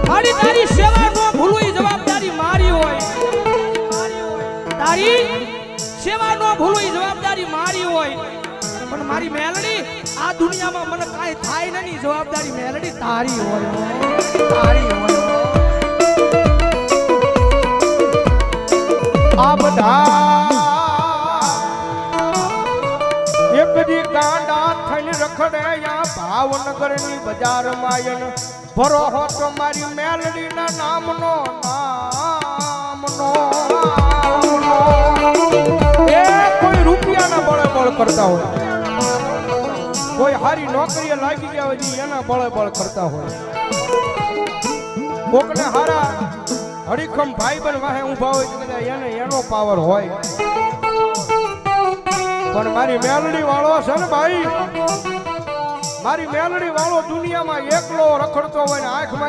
મારી તારી સેવા નો ભૂલું એ જવાબદારી મારી હોય, તારી સેવા નો ભૂલું એ જવાબદારી મારી હોય, પણ મારી મેલડી આ દુનિયામાં મને કાંઈ થાય નહીં, જવાબદારી મેલડી તારી હોય, તારી હોય। આ બધા એક દી ગાંડા થઈને રખડે યા ભાવનગર ની બજાર માયન ભરો હો તો મારી મેલડી ના નામનો એ કોઈ રૂપિયાના બળે બળ કરતા હોય, કોઈ હારી નોકરીએ લાગી ગયા હોય એના બળે બળ કરતા હોય, કોકને હારા હરીખમ ભાઈ બન વાહે ઊભા હોય તો એને એનો પાવર હોય, પણ મારી મેલડી વાળો છે ને ભાઈ, મારી મેલડી વાળો દુનિયામાં એકલો રખડતો હોય ને આંખમાં